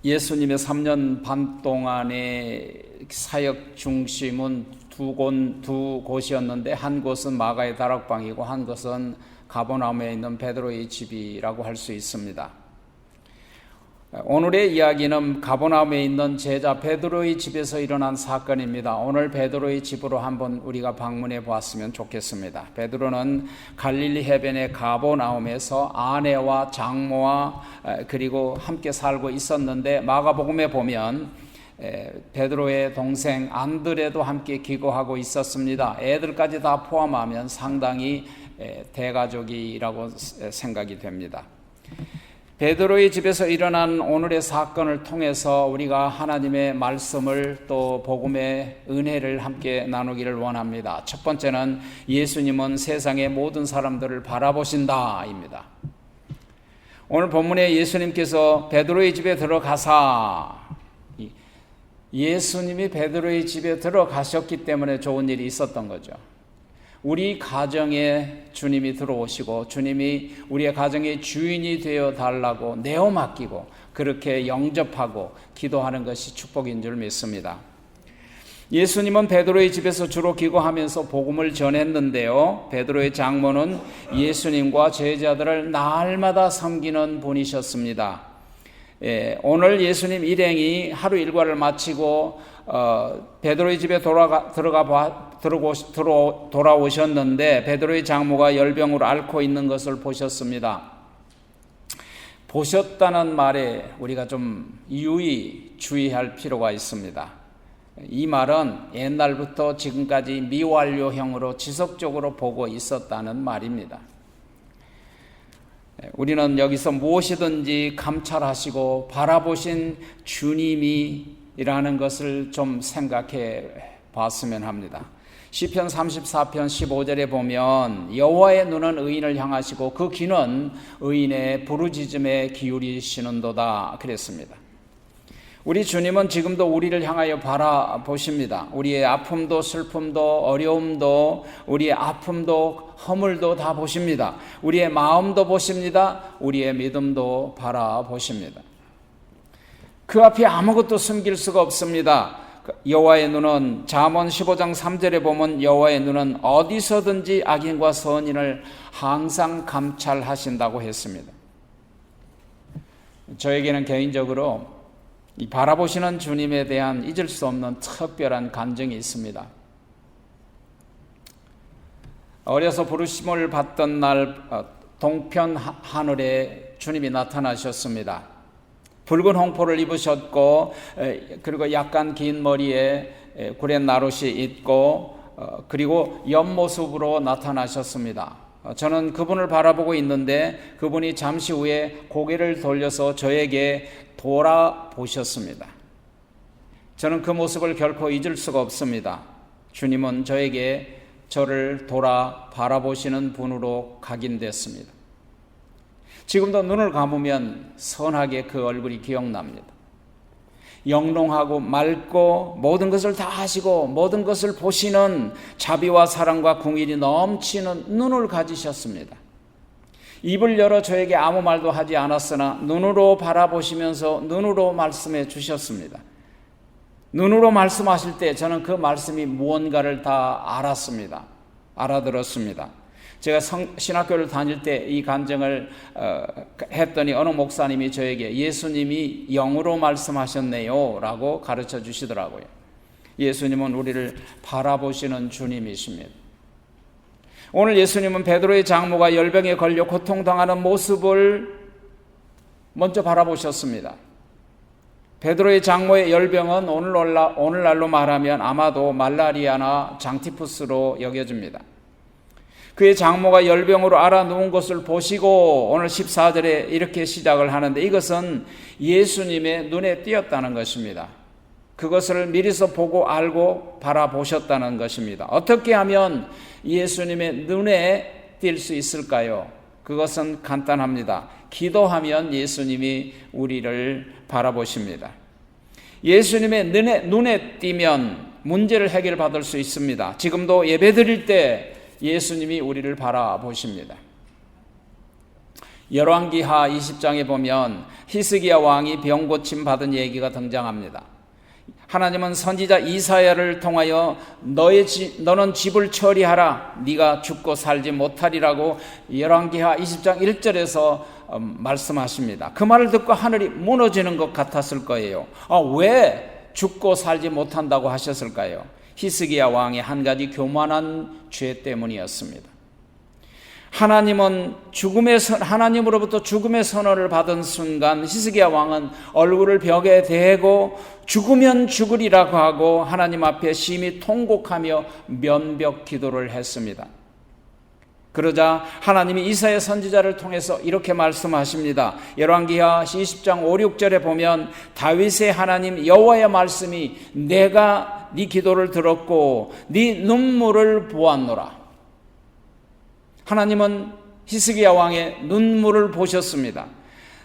예수님의 3년 반 동안의 사역 중심은 두 곳이었는데, 한 곳은 마가의 다락방이고 한 곳은 가버나움에 있는 베드로의 집이라고 할 수 있습니다. 오늘의 이야기는 가버나움에 있는 제자 베드로의 집에서 일어난 사건입니다. 오늘 베드로의 집으로 한번 우리가 방문해 보았으면 좋겠습니다. 베드로는 갈릴리 해변의 가버나움에서 아내와 장모와 그리고 함께 살고 있었는데, 마가복음에 보면 베드로의 동생 안드레도 함께 기거하고 있었습니다. 애들까지 다 포함하면 상당히 대가족이라고 생각이 됩니다. 베드로의 집에서 일어난 오늘의 사건을 통해서 우리가 하나님의 말씀을 또 복음의 은혜를 함께 나누기를 원합니다. 첫 번째는 예수님은 세상의 모든 사람들을 바라보신다입니다. 오늘 본문에 예수님께서 베드로의 집에 들어가사, 예수님이 베드로의 집에 들어가셨기 때문에 좋은 일이 있었던 거죠. 우리 가정에 주님이 들어오시고 주님이 우리의 가정의 주인이 되어 달라고 내어 맡기고 그렇게 영접하고 기도하는 것이 축복인 줄 믿습니다. 예수님은 베드로의 집에서 주로 기거하면서 복음을 전했는데요, 베드로의 장모는 예수님과 제자들을 날마다 섬기는 분이셨습니다. 오늘 예수님 일행이 하루 일과를 마치고 베드로의 집에 돌아오셨는데, 베드로의 장모가 열병으로 앓고 있는 것을 보셨습니다. 보셨다는 말에 우리가 좀 유의 주의할 필요가 있습니다. 이 말은 옛날부터 지금까지 미완료형으로 지속적으로 보고 있었다는 말입니다. 우리는 여기서 무엇이든지 감찰하시고 바라보신 주님이라는 것을 좀 생각해 봤으면 합니다. 시편 34편 15절에 보면 여호와의 눈은 의인을 향하시고 그 귀는 의인의 부르짖음에 기울이시는도다 그랬습니다. 우리 주님은 지금도 우리를 향하여 바라보십니다. 우리의 아픔도 슬픔도 어려움도 우리의 아픔도 허물도 다 보십니다. 우리의 마음도 보십니다. 우리의 믿음도 바라보십니다. 그 앞에 아무것도 숨길 수가 없습니다. 여호와의 눈은 잠언 15장 3절에 보면 여호와의 눈은 어디서든지 악인과 선인을 항상 감찰하신다고 했습니다. 저에게는 개인적으로 이 바라보시는 주님에 대한 잊을 수 없는 특별한 감정이 있습니다. 어려서 부르심을 받던 날 동편 하늘에 주님이 나타나셨습니다. 붉은 홍포를 입으셨고 그리고 약간 긴 머리에 구렛나룻이 있고 그리고 옆모습으로 나타나셨습니다. 저는 그분을 바라보고 있는데 그분이 잠시 후에 고개를 돌려서 저에게 돌아보셨습니다. 저는 그 모습을 결코 잊을 수가 없습니다. 주님은 저를 돌아 바라보시는 분으로 각인됐습니다. 지금도 눈을 감으면 선하게 그 얼굴이 기억납니다. 영롱하고 맑고 모든 것을 다 하시고 모든 것을 보시는 자비와 사랑과 긍휼이 넘치는 눈을 가지셨습니다. 입을 열어 저에게 아무 말도 하지 않았으나 눈으로 바라보시면서 눈으로 말씀해 주셨습니다. 눈으로 말씀하실 때 저는 그 말씀이 무언가를 다 알아들었습니다. 제가 신학교를 다닐 때 이 간증을 했더니 어느 목사님이 저에게 예수님이 영으로 말씀하셨네요 라고 가르쳐 주시더라고요. 예수님은 우리를 바라보시는 주님이십니다. 오늘 예수님은 베드로의 장모가 열병에 걸려 고통당하는 모습을 먼저 바라보셨습니다. 베드로의 장모의 열병은 오늘날로 말하면 아마도 말라리아나 장티푸스로 여겨집니다. 그의 장모가 열병으로 앓아누운 것을 보시고 오늘 14절에 이렇게 시작을 하는데, 이것은 예수님의 눈에 띄었다는 것입니다. 그것을 미리서 보고 알고 바라보셨다는 것입니다. 어떻게 하면 예수님의 눈에 띌 수 있을까요? 그것은 간단합니다. 기도하면 예수님이 우리를 바라보십니다. 예수님의 눈에 띄면 문제를 해결받을 수 있습니다. 지금도 예배드릴 때 예수님이 우리를 바라보십니다. 열왕기하 20장에 보면 히스기야 왕이 병 고침 받은 얘기가 등장합니다. 하나님은 선지자 이사야를 통하여 너는 집을 처리하라, 네가 죽고 살지 못하리라고 열왕기하 20장 1절에서 말씀하십니다. 그 말을 듣고 하늘이 무너지는 것 같았을 거예요. 왜 죽고 살지 못한다고 하셨을까요? 히스기야 왕의 한 가지 교만한 죄 때문이었습니다. 하나님으로부터 죽음의 선언을 받은 순간 히스기야 왕은 얼굴을 벽에 대고 죽으면 죽으리라고 하고 하나님 앞에 심히 통곡하며 면벽 기도를 했습니다. 그러자 하나님이 이사야 선지자를 통해서 이렇게 말씀하십니다. 열왕기하 20장 5, 6절에 보면 다윗의 하나님 여호와의 말씀이 내가 네 기도를 들었고 네 눈물을 보았노라. 하나님은 히스기야 왕의 눈물을 보셨습니다.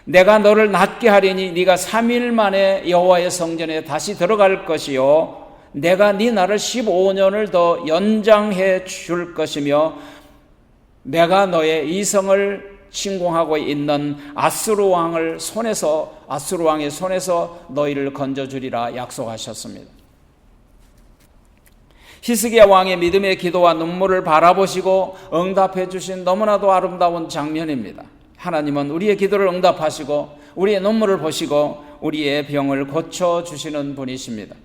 내가 너를 낫게 하리니 네가 3일 만에 여호와의 성전에 다시 들어갈 것이요 내가 네 날을 15년을 더 연장해 줄 것이며 내가 너의 이성을 침공하고 있는 아수르 왕의 손에서 너희를 건져주리라 약속하셨습니다. 히스기야 왕의 믿음의 기도와 눈물을 바라보시고 응답해 주신 너무나도 아름다운 장면입니다. 하나님은 우리의 기도를 응답하시고 우리의 눈물을 보시고 우리의 병을 고쳐주시는 분이십니다.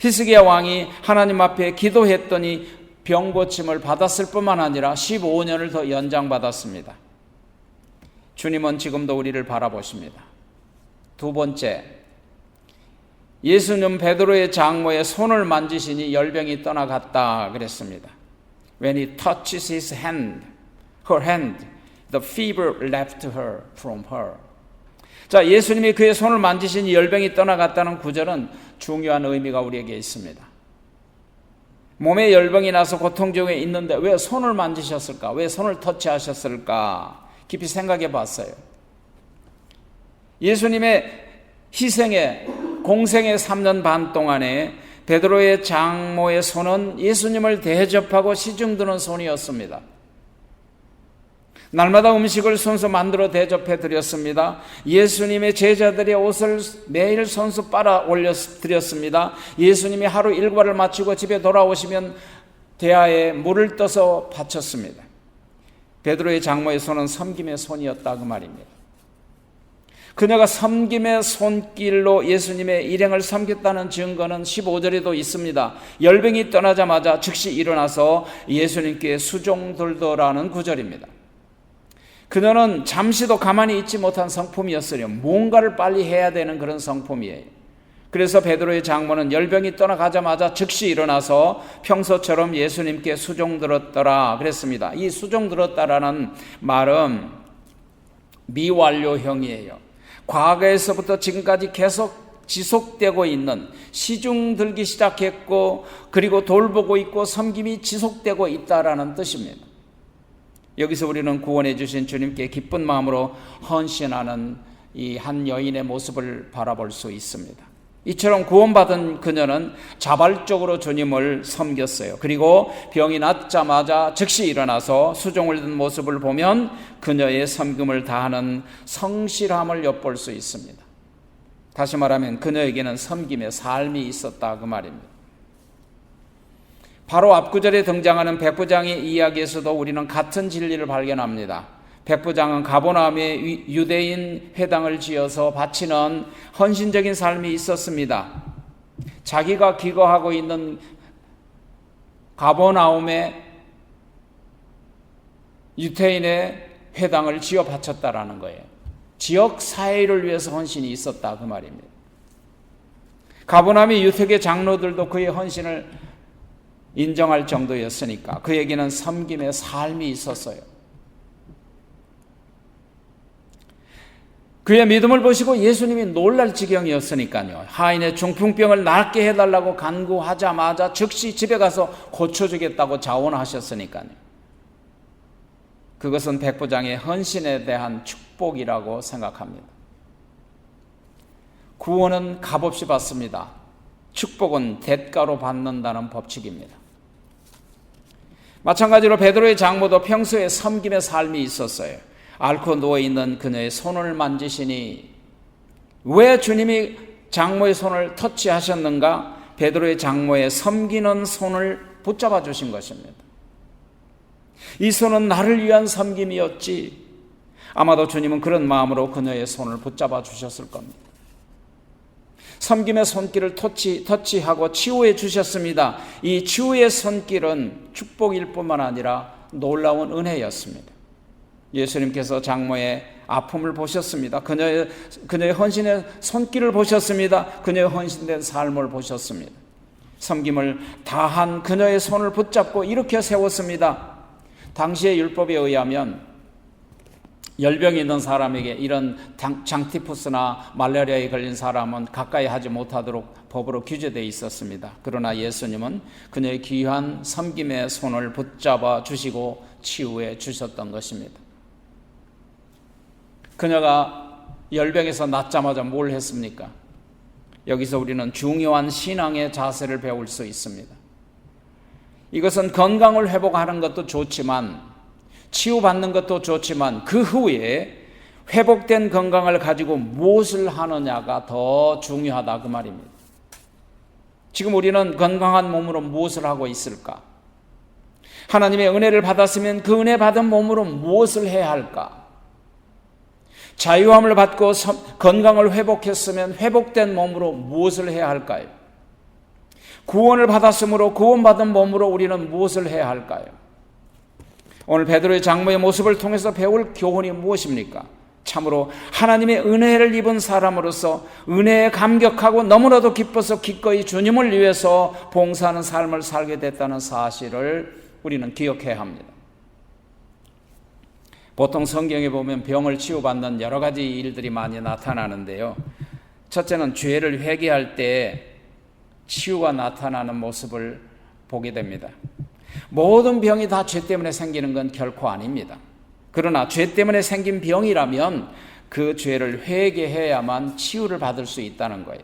히스기야 왕이 하나님 앞에 기도했더니 병 고침을 받았을 뿐만 아니라 15년을 더 연장받았습니다. 주님은 지금도 우리를 바라보십니다. 두 번째, 예수님 베드로의 장모의 손을 만지시니 열병이 떠나갔다 그랬습니다. When he touches his hand, her hand, the fever left her from her. 자, 예수님이 그의 손을 만지시니 열병이 떠나갔다는 구절은 중요한 의미가 우리에게 있습니다. 몸에 열병이 나서 고통 중에 있는데 왜 손을 만지셨을까? 왜 손을 터치하셨을까? 깊이 생각해 봤어요. 예수님의 희생의 공생의 3년 반 동안에 베드로의 장모의 손은 예수님을 대접하고 시중드는 손이었습니다. 날마다 음식을 손수 만들어 대접해 드렸습니다. 예수님의 제자들의 옷을 매일 손수 빨아 올려 드렸습니다. 예수님이 하루 일과를 마치고 집에 돌아오시면 대야에 물을 떠서 바쳤습니다. 베드로의 장모의 손은 섬김의 손이었다 그 말입니다. 그녀가 섬김의 손길로 예수님의 일행을 섬겼다는 증거는 15절에도 있습니다. 열병이 떠나자마자 즉시 일어나서 예수님께 수종들더라는 구절입니다. 그녀는 잠시도 가만히 있지 못한 성품이었으려 뭔가를 빨리 해야 되는 그런 성품이에요. 그래서 베드로의 장모는 열병이 떠나가자마자 즉시 일어나서 평소처럼 예수님께 수종들었더라 그랬습니다. 이 수종들었다라는 말은 미완료형이에요. 과거에서부터 지금까지 계속 지속되고 있는 시중 들기 시작했고 그리고 돌보고 있고 섬김이 지속되고 있다라는 뜻입니다. 여기서 우리는 구원해 주신 주님께 기쁜 마음으로 헌신하는 이 한 여인의 모습을 바라볼 수 있습니다. 이처럼 구원받은 그녀는 자발적으로 주님을 섬겼어요. 그리고 병이 낫자마자 즉시 일어나서 수종을 든 모습을 보면 그녀의 섬김을 다하는 성실함을 엿볼 수 있습니다. 다시 말하면 그녀에게는 섬김의 삶이 있었다 그 말입니다. 바로 앞구절에 등장하는 백부장의 이야기에서도 우리는 같은 진리를 발견합니다. 백부장은 가버나움에 유대인 회당을 지어서 바치는 헌신적인 삶이 있었습니다. 자기가 기거하고 있는 가버나움에 유대인의 회당을 지어 바쳤다라는 거예요. 지역 사회를 위해서 헌신이 있었다 그 말입니다. 가버나움의 유대계 장로들도 그의 헌신을 인정할 정도였으니까 그에게는 섬김의 삶이 있었어요. 그의 믿음을 보시고 예수님이 놀랄 지경이었으니까요. 하인의 중풍병을 낫게 해달라고 간구하자마자 즉시 집에 가서 고쳐주겠다고 자원하셨으니까요. 그것은 백부장의 헌신에 대한 축복이라고 생각합니다. 구원은 값없이 받습니다. 축복은 대가로 받는다는 법칙입니다. 마찬가지로 베드로의 장모도 평소에 섬김의 삶이 있었어요. 앓고 누워있는 그녀의 손을 만지시니 왜 주님이 장모의 손을 터치하셨는가? 베드로의 장모의 섬기는 손을 붙잡아 주신 것입니다. 이 손은 나를 위한 섬김이었지. 아마도 주님은 그런 마음으로 그녀의 손을 붙잡아 주셨을 겁니다. 섬김의 손길을 터치하고 치유해 주셨습니다. 이 치유의 손길은 축복일 뿐만 아니라 놀라운 은혜였습니다. 예수님께서 장모의 아픔을 보셨습니다. 그녀의 헌신의 손길을 보셨습니다. 그녀의 헌신된 삶을 보셨습니다. 섬김을 다한 그녀의 손을 붙잡고 일으켜 세웠습니다. 당시의 율법에 의하면 열병이 있는 사람에게 이런 장티푸스나 말라리아에 걸린 사람은 가까이 하지 못하도록 법으로 규제되어 있었습니다. 그러나 예수님은 그녀의 귀한 섬김의 손을 붙잡아 주시고 치유해 주셨던 것입니다. 그녀가 열병에서 낫자마자 뭘 했습니까? 여기서 우리는 중요한 신앙의 자세를 배울 수 있습니다. 이것은 건강을 회복하는 것도 좋지만 치유받는 것도 좋지만 그 후에 회복된 건강을 가지고 무엇을 하느냐가 더 중요하다 그 말입니다. 지금 우리는 건강한 몸으로 무엇을 하고 있을까? 하나님의 은혜를 받았으면 그 은혜 받은 몸으로 무엇을 해야 할까? 자유함을 받고 건강을 회복했으면 회복된 몸으로 무엇을 해야 할까요? 구원을 받았으므로 구원받은 몸으로 우리는 무엇을 해야 할까요? 오늘 베드로의 장모의 모습을 통해서 배울 교훈이 무엇입니까? 참으로 하나님의 은혜를 입은 사람으로서 은혜에 감격하고 너무나도 기뻐서 기꺼이 주님을 위해서 봉사하는 삶을 살게 됐다는 사실을 우리는 기억해야 합니다. 보통 성경에 보면 병을 치유받는 여러 가지 일들이 많이 나타나는데요. 첫째는 죄를 회개할 때 치유가 나타나는 모습을 보게 됩니다. 모든 병이 다 죄 때문에 생기는 건 결코 아닙니다. 그러나 죄 때문에 생긴 병이라면 그 죄를 회개해야만 치유를 받을 수 있다는 거예요.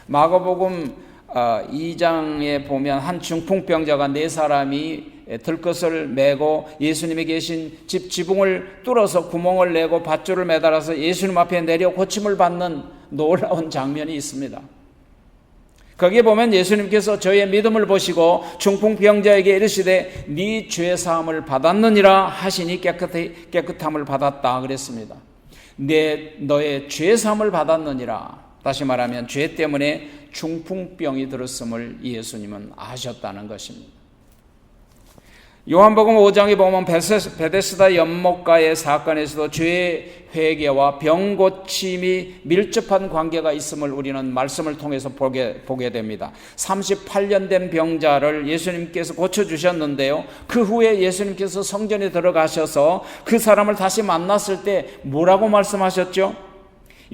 마가복음 2장에 보면 한 중풍병자가 4사람이 들것을 메고 예수님이 계신 집 지붕을 뚫어서 구멍을 내고 밧줄을 매달아서 예수님 앞에 내려 고침을 받는 놀라운 장면이 있습니다. 거기에 보면 예수님께서 저의 믿음을 보시고 중풍병자에게 이르시되 네 죄사함을 받았느니라 하시니 깨끗함을 받았다 그랬습니다. 너의 죄사함을 받았느니라. 다시 말하면 죄 때문에 중풍병이 들었음을 예수님은 아셨다는 것입니다. 요한복음 5장에 보면 베데스다 연못가의 사건에서도 죄 회개와 병 고침이 밀접한 관계가 있음을 우리는 말씀을 통해서 보게 됩니다. 38년 된 병자를 예수님께서 고쳐주셨는데요. 그 후에 예수님께서 성전에 들어가셔서 그 사람을 다시 만났을 때 뭐라고 말씀하셨죠?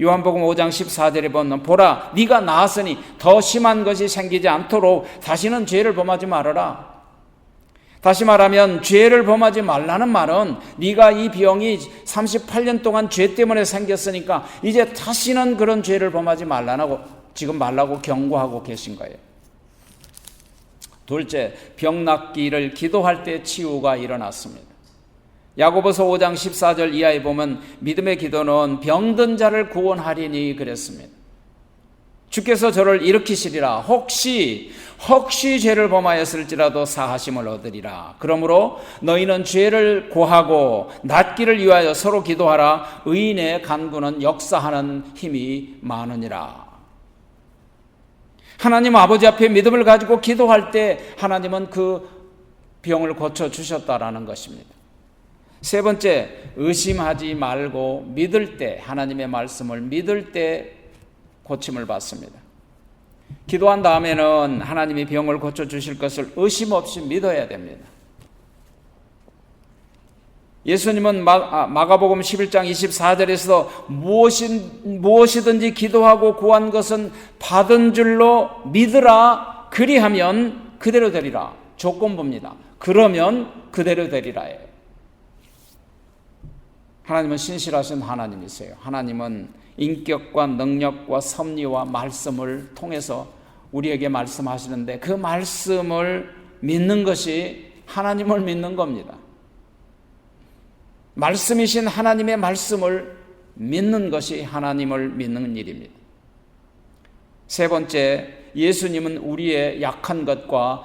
요한복음 5장 14절에 보면 보라 네가 나았으니 더 심한 것이 생기지 않도록 다시는 죄를 범하지 말아라. 다시 말하면 죄를 범하지 말라는 말은 네가 이 병이 38년 동안 죄 때문에 생겼으니까 이제 다시는 그런 죄를 범하지 말라고 경고하고 계신 거예요. 둘째, 병 낫기를 기도할 때 치유가 일어났습니다. 야고보서 5장 14절 이하에 보면 믿음의 기도는 병든 자를 구원하리니 그랬습니다. 주께서 저를 일으키시리라. 혹시 죄를 범하였을지라도 사하심을 얻으리라. 그러므로 너희는 죄를 고하고 낫기를 위하여 서로 기도하라. 의인의 간구는 역사하는 힘이 많으니라. 하나님 아버지 앞에 믿음을 가지고 기도할 때 하나님은 그 병을 고쳐주셨다라는 것입니다. 세 번째, 의심하지 말고 믿을 때, 하나님의 말씀을 믿을 때 고침을 받습니다. 기도한 다음에는 하나님이 병을 고쳐주실 것을 의심 없이 믿어야 됩니다. 예수님은 마가복음 11장 24절에서 무엇이든지 기도하고 구한 것은 받은 줄로 믿으라. 그리하면 그대로 되리라. 조건부입니다. 그러면 그대로 되리라예요. 하나님은 신실하신 하나님이세요. 하나님은 인격과 능력과 섭리와 말씀을 통해서 우리에게 말씀하시는데 그 말씀을 믿는 것이 하나님을 믿는 겁니다. 말씀이신 하나님의 말씀을 믿는 것이 하나님을 믿는 일입니다. 세 번째, 예수님은 우리의 약한 것과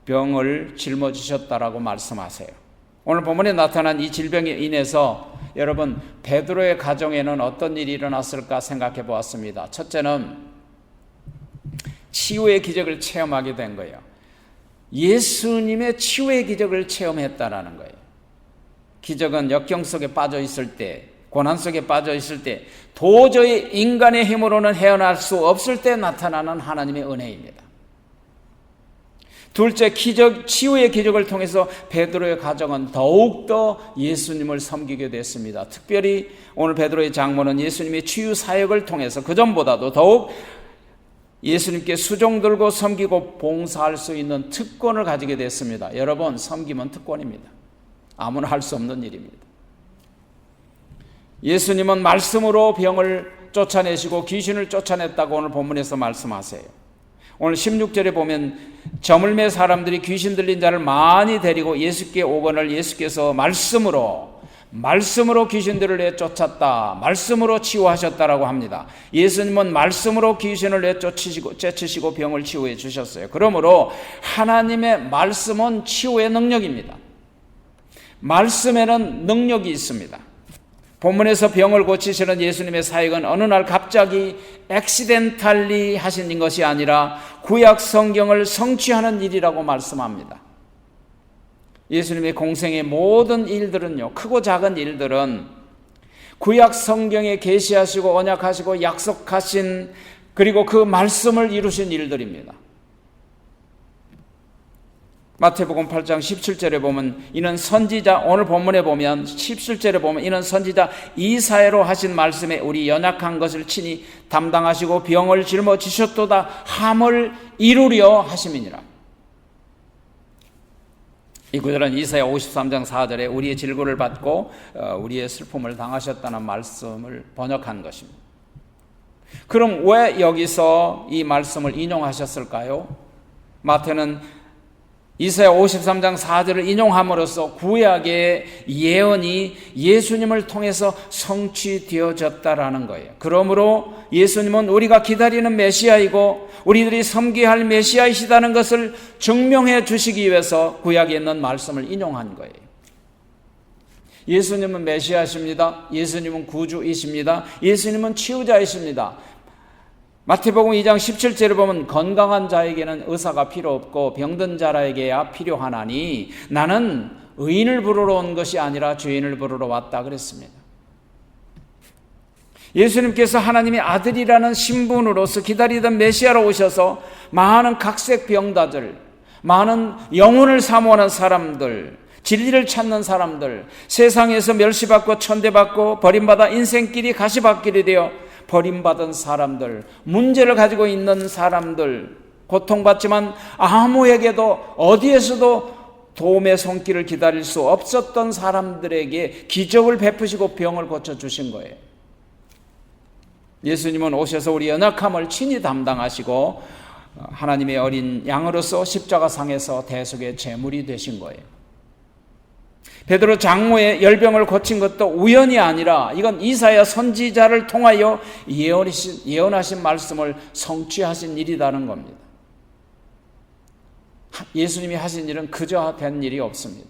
병을 짊어지셨다라고 말씀하세요. 오늘 본문에 나타난 이 질병에 인해서 여러분, 베드로의 가정에는 어떤 일이 일어났을까 생각해 보았습니다. 첫째는 치유의 기적을 체험하게 된 거예요. 예수님의 치유의 기적을 체험했다라는 거예요. 기적은 역경 속에 빠져 있을 때, 고난 속에 빠져 있을 때, 도저히 인간의 힘으로는 헤어날 수 없을 때 나타나는 하나님의 은혜입니다. 둘째, 치유의 기적을 통해서 베드로의 가정은 더욱더 예수님을 섬기게 됐습니다. 특별히 오늘 베드로의 장모는 예수님의 치유 사역을 통해서 그전보다도 더욱 예수님께 수종 들고 섬기고 봉사할 수 있는 특권을 가지게 됐습니다. 여러분, 섬김은 특권입니다. 아무나 할 수 없는 일입니다. 예수님은 말씀으로 병을 쫓아내시고 귀신을 쫓아냈다고 오늘 본문에서 말씀하세요. 오늘 16절에 보면 저물매 사람들이 귀신 들린 자를 많이 데리고 예수께 오거늘 예수께서 말씀으로 귀신들을 내쫓았다, 말씀으로 치유하셨다라고 합니다. 예수님은 말씀으로 귀신을 내쫓으시고 병을 치유해 주셨어요. 그러므로 하나님의 말씀은 치유의 능력입니다. 말씀에는 능력이 있습니다. 본문에서 병을 고치시는 예수님의 사역은 어느 날 갑자기 액시덴탈리 하신 것이 아니라 구약 성경을 성취하는 일이라고 말씀합니다. 예수님의 공생의 모든 일들은요, 크고 작은 일들은 구약 성경에 계시하시고 언약하시고 약속하신, 그리고 그 말씀을 이루신 일들입니다. 마태복음 8장 17절에 보면 이는 선지자, 오늘 본문에 보면 17절에 보면 이는 선지자 이사야로 하신 말씀에 우리 연약한 것을 친히 담당하시고 병을 짊어지셨도다 함을 이루려 하심이니라. 이 구절은 이사야 53장 4절에 우리의 질고를 받고 우리의 슬픔을 당하셨다는 말씀을 번역한 것입니다. 그럼 왜 여기서 이 말씀을 인용하셨을까요? 마태는 이사야 53장 4절을 인용함으로써 구약의 예언이 예수님을 통해서 성취되어졌다라는 거예요. 그러므로 예수님은 우리가 기다리는 메시아이고 우리들이 섬겨야 할 메시아이시다는 것을 증명해 주시기 위해서 구약에 있는 말씀을 인용한 거예요. 예수님은 메시아십니다. 예수님은 구주이십니다. 예수님은 치유자이십니다. 마태복음 2장 17절에 보면 건강한 자에게는 의사가 필요 없고 병든 자라에게야 필요하나니 나는 의인을 부르러 온 것이 아니라 죄인을 부르러 왔다 그랬습니다. 예수님께서 하나님의 아들이라는 신분으로서 기다리던 메시아로 오셔서 많은 각색 병자들, 많은 영혼을 사모하는 사람들, 진리를 찾는 사람들, 세상에서 멸시받고 천대받고 버림받아 인생길이 가시밭길이 되어 버림받은 사람들, 문제를 가지고 있는 사람들, 고통받지만 아무에게도 어디에서도 도움의 손길을 기다릴 수 없었던 사람들에게 기적을 베푸시고 병을 고쳐주신 거예요. 예수님은 오셔서 우리 연약함을 친히 담당하시고 하나님의 어린 양으로서 십자가상에서 대속의 제물이 되신 거예요. 베드로 장모의 열병을 고친 것도 우연이 아니라 이건 이사야 선지자를 통하여 예언하신 말씀을 성취하신 일이라는 겁니다. 예수님이 하신 일은 그저 된 일이 없습니다.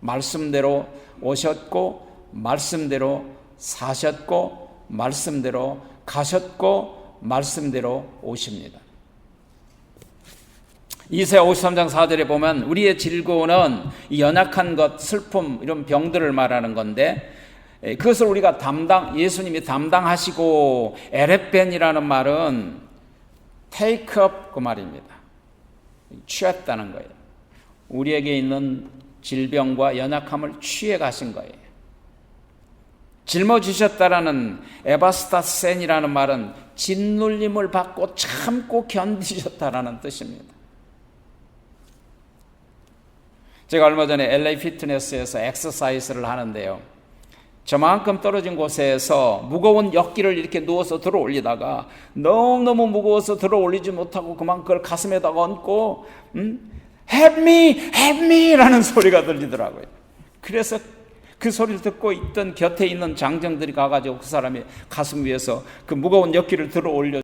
말씀대로 오셨고 말씀대로 사셨고 말씀대로 가셨고 말씀대로 오십니다. 이사야 53장 4절에 보면 우리의 질고는 연약한 것, 슬픔, 이런 병들을 말하는 건데 그것을 우리가 예수님이 담당하시고 에레벤이라는 말은 take up 그 말입니다. 취했다는 거예요. 우리에게 있는 질병과 연약함을 취해 가신 거예요. 짊어지셨다라는 에바스타센이라는 말은 짓눌림을 받고 참고 견디셨다라는 뜻입니다. 제가 얼마 전에 LA 피트니스에서 엑서사이즈를 하는데요. 저만큼 떨어진 곳에서 무거운 역기를 이렇게 누워서 들어 올리다가 너무너무 무거워서 들어 올리지 못하고 그만 그걸 가슴에다가 얹고 Help me! Help me! 라는 소리가 들리더라고요. 그래서 그 소리를 듣고 있던 곁에 있는 장정들이 가가지고 그 사람의 가슴 위에서 그 무거운 엿기를 들어 올려